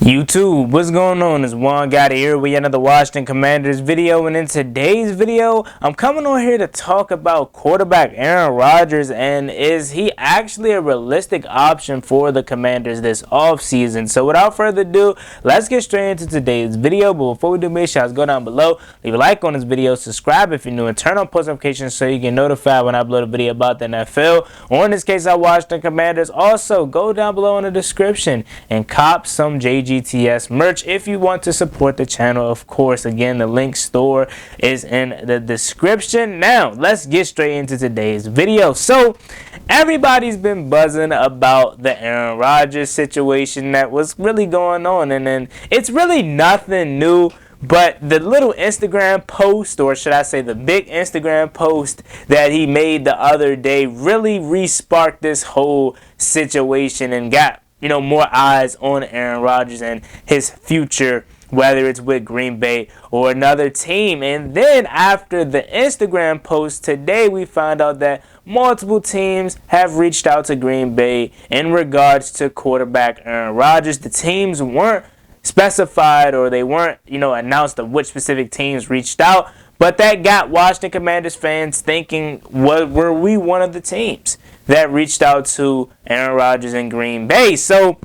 YouTube, what's going on? It's Juan Gotti here with another Washington Commanders video, and in today's video, I'm coming on here to talk about quarterback Aaron Rodgers, and is he actually a realistic option for the Commanders this offseason? So without further ado, let's get straight into today's video. But before we do, make sure you go down below, leave a like on this video, subscribe if you're new, and turn on post notifications so you get notified when I upload a video about the NFL, or in this case, our Washington Commanders. Also, go down below in the description and cop some JGTS merch if you want to support the channel. Of course, again, the link store is in the description. Now let's get straight into today's video. So everybody's been buzzing about the Aaron Rodgers situation that was really going on, and then it's really nothing new. But the little Instagram post, or should I say the big Instagram post that he made the other day, really re-sparked this whole situation and got more eyes on Aaron Rodgers and his future, whether it's with Green Bay or another team. And then after the Instagram post today, we found out that multiple teams have reached out to Green Bay in regards to quarterback Aaron Rodgers. The teams weren't specified, or they weren't, announced of which specific teams reached out, but that got Washington Commanders fans thinking, were we one of the teams that reached out to Aaron Rodgers in Green Bay? So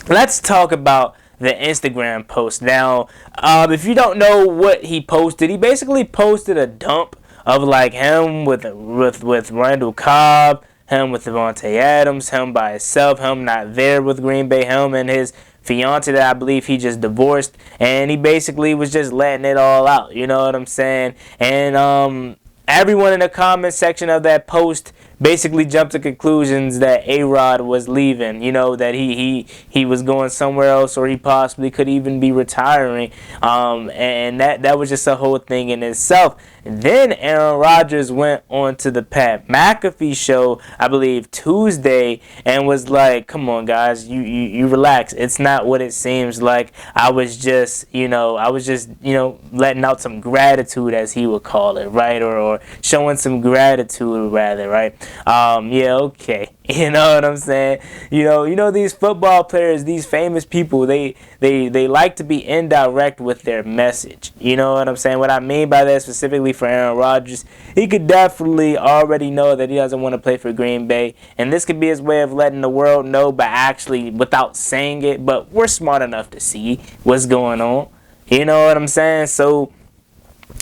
let's talk about the Instagram post. Now, if you don't know what he posted, he basically posted a dump of like him with Randall Cobb, him with Devontae Adams, him by himself, him not there with Green Bay, him and his fiance that I believe he just divorced, and he basically was just letting it all out, you know what I'm saying? And everyone in the comment section of that post basically jumped to conclusions that A-Rod was leaving, that he was going somewhere else, or he possibly could even be retiring, and that was just a whole thing in itself. And then Aaron Rodgers went on to the Pat McAfee show, I believe Tuesday, and was like, come on guys, you relax, it's not what it seems like. I was just letting out some gratitude, as he would call it, right? Or showing some gratitude rather, right? Yeah, okay. You know what I'm saying? These football players, these famous people, they like to be indirect with their message. You know what I'm saying? What I mean by that, specifically for Aaron Rodgers, he could definitely already know that he doesn't want to play for Green Bay, and this could be his way of letting the world know, but actually without saying it. But we're smart enough to see what's going on. You know what I'm saying? So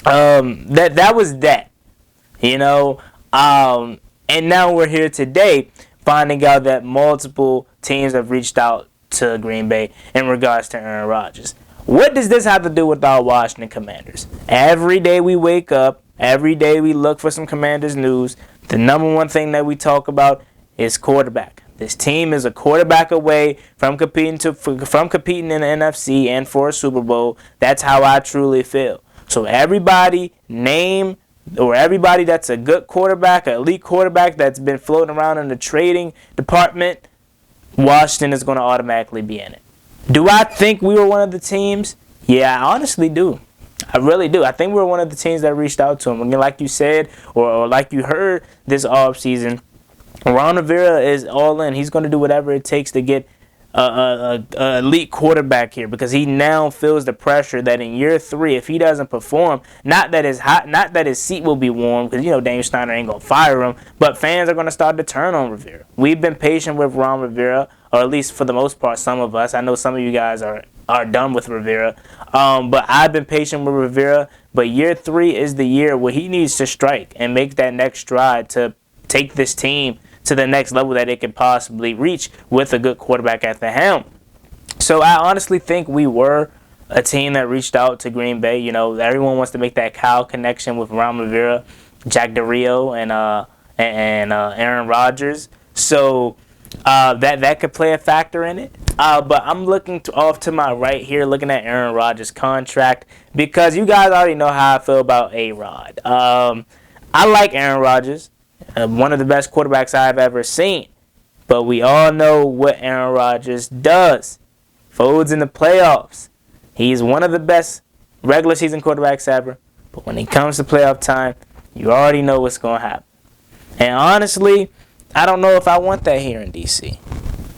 that was that. And now we're here today finding out that multiple teams have reached out to Green Bay in regards to Aaron Rodgers. What does this have to do with our Washington Commanders? Every day we wake up, every day we look for some Commanders news. The number one thing that we talk about is quarterback. This team is a quarterback away from competing in the NFC and for a Super Bowl. That's how I truly feel. So everybody that's a good quarterback, an elite quarterback that's been floating around in the trading department, Washington is going to automatically be in it. Do I think we were one of the teams? Yeah, I honestly do. I really do. I think we were one of the teams that reached out to him. Again, like you said, or like you heard this offseason, Ron Rivera is all in. He's going to do whatever it takes to get a elite quarterback here, because he now feels the pressure that in year 3, if he doesn't perform, not that his seat will be warm, because Daniel Snyder ain't gonna fire him, but fans are gonna start to turn on Rivera. We've been patient with Ron Rivera, or at least for the most part, some of us. I know some of you guys are done with Rivera, but I've been patient with Rivera. But year 3 is the year where he needs to strike and make that next stride to take this team to the next level that it can possibly reach with a good quarterback at the helm. So I honestly think we were a team that reached out to Green Bay. Everyone wants to make that Kyle connection with Ron Rivera, Jack Del Rio, and Aaron Rodgers. So that could play a factor in it. But I'm looking off to my right here, looking at Aaron Rodgers' contract, because you guys already know how I feel about A-Rod. I like Aaron Rodgers. One of the best quarterbacks I've ever seen. But we all know what Aaron Rodgers does. Folds in the playoffs. He's one of the best regular season quarterbacks ever. But when it comes to playoff time, you already know what's going to happen. And honestly, I don't know if I want that here in D.C.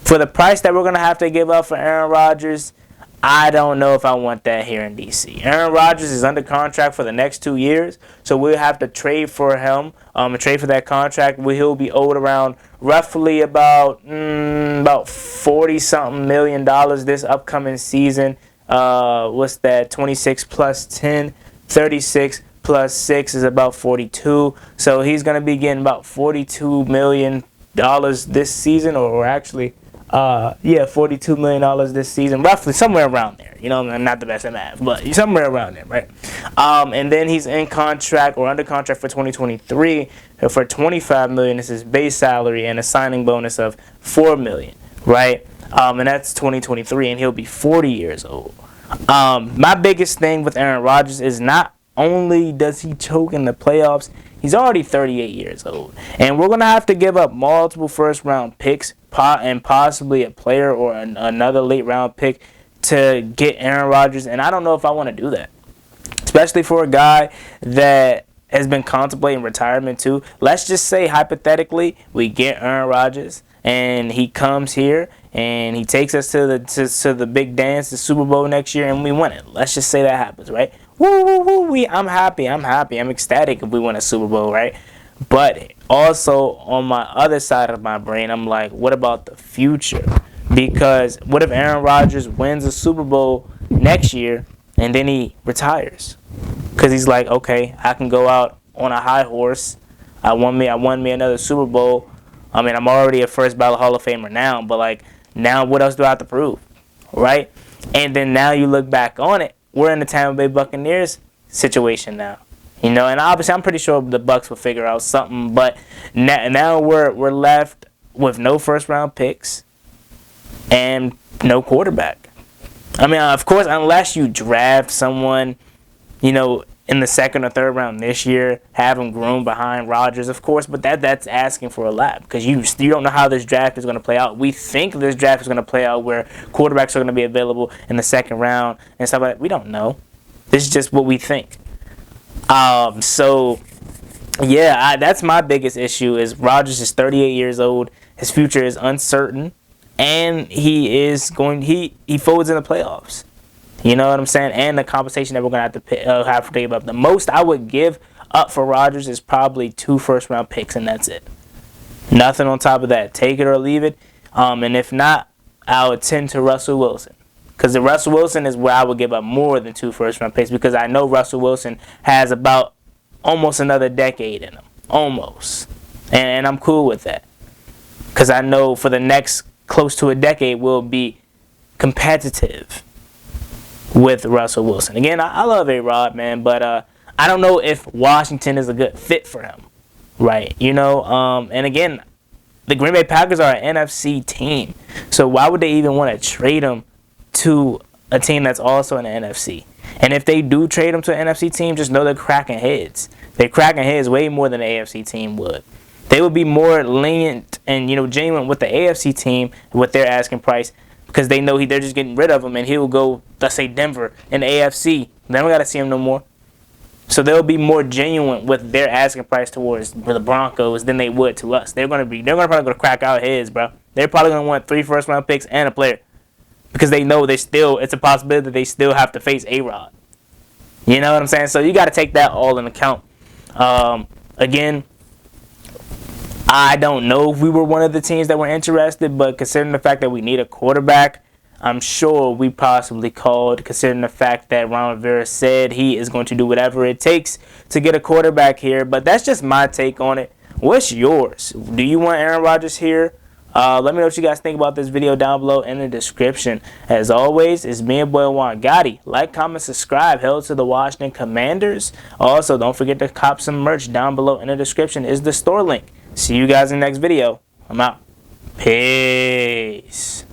For the price that we're going to have to give up for Aaron Rodgers, I don't know if I want that here in DC. Aaron Rodgers is under contract for the next 2 years, so we'll have to trade for him, trade for that contract. He'll be owed around roughly about 40-something million dollars this upcoming season. What's that? 26 plus 10, 36 plus 6 is about 42. So he's going to be getting about $42 million this season, or actually, $42 million this season, roughly somewhere around there. You know, I'm not the best at math, but somewhere around there, right? And then he's in contract or under contract for 2023 for $25 million. This is base salary and a signing bonus of $4 million, right? And that's 2023, and he'll be 40 years old. My biggest thing with Aaron Rodgers is not only does he choke in the playoffs, he's already 38 years old. And we're going to have to give up multiple first-round picks and possibly a player or another late-round pick to get Aaron Rodgers. And I don't know if I want to do that, especially for a guy that has been contemplating retirement too. Let's just say, hypothetically, we get Aaron Rodgers and he comes here and he takes us to the big dance, the Super Bowl next year, and we win it. Let's just say that happens, right? Woo, woo, woo, I'm happy. I'm ecstatic if we win a Super Bowl, right? But also on my other side of my brain, I'm like, what about the future? Because what if Aaron Rodgers wins a Super Bowl next year and then he retires? Because he's like, okay, I can go out on a high horse. I won me another Super Bowl. I mean, I'm already a first ballot Hall of Famer now, but like, now what else do I have to prove, right? And then now you look back on it, we're in the Tampa Bay Buccaneers situation now, you know. And obviously, I'm pretty sure the Bucs will figure out something. But now we're left with no first round picks and no quarterback. I mean, of course, unless you draft someone, you know, in the second or third round this year, have him groomed behind Rodgers, of course, but that's asking for a lot, because you don't know how this draft is going to play out. We think this draft is going to play out where quarterbacks are going to be available in the second round and stuff like that. We don't know. This is just what we think. So, yeah, that's my biggest issue is Rodgers is 38 years old. His future is uncertain, and he folds in the playoffs. You know what I'm saying? And the compensation that we're going to have to take up. The most I would give up for Rodgers is probably 2 first-round picks, and that's it. Nothing on top of that. Take it or leave it. And if not, I would tend to Russell Wilson. Because the Russell Wilson is where I would give up more than 2 first-round picks, because I know Russell Wilson has about almost another decade in him. Almost. And I'm cool with that. Because I know for the next close to a decade we'll be competitive with Russell Wilson. Again, I love A-Rod, man, but I don't know if Washington is a good fit for him, right? You know, and again, the Green Bay Packers are an NFC team, so why would they even want to trade him to a team that's also in the NFC? And if they do trade him to an NFC team, just know they're cracking heads. They're cracking heads way more than the AFC team would. They would be more lenient and, you know, genuine with the AFC team with their asking price, because they know they're just getting rid of him, and he'll go, let's say, Denver in the AFC. Then we got to see him no more. So they'll be more genuine with their asking price towards the Broncos than they would to us. They're probably going to crack our heads, bro. They're probably going to want 3 first-round picks and a player, because they know it's a possibility that they still have to face A-Rod. You know what I'm saying? So you got to take that all in account. Again, I don't know if we were one of the teams that were interested, but considering the fact that we need a quarterback, I'm sure we possibly called, considering the fact that Ron Rivera said he is going to do whatever it takes to get a quarterback here. But that's just my take on it. What's yours? Do you want Aaron Rodgers here? Let me know what you guys think about this video down below in the description. As always, it's me and boy Juan Gotti. Like, comment, subscribe. Hail to the Washington Commanders. Also, don't forget to cop some merch. Down below in the description is the store link. See you guys in the next video. I'm out. Peace.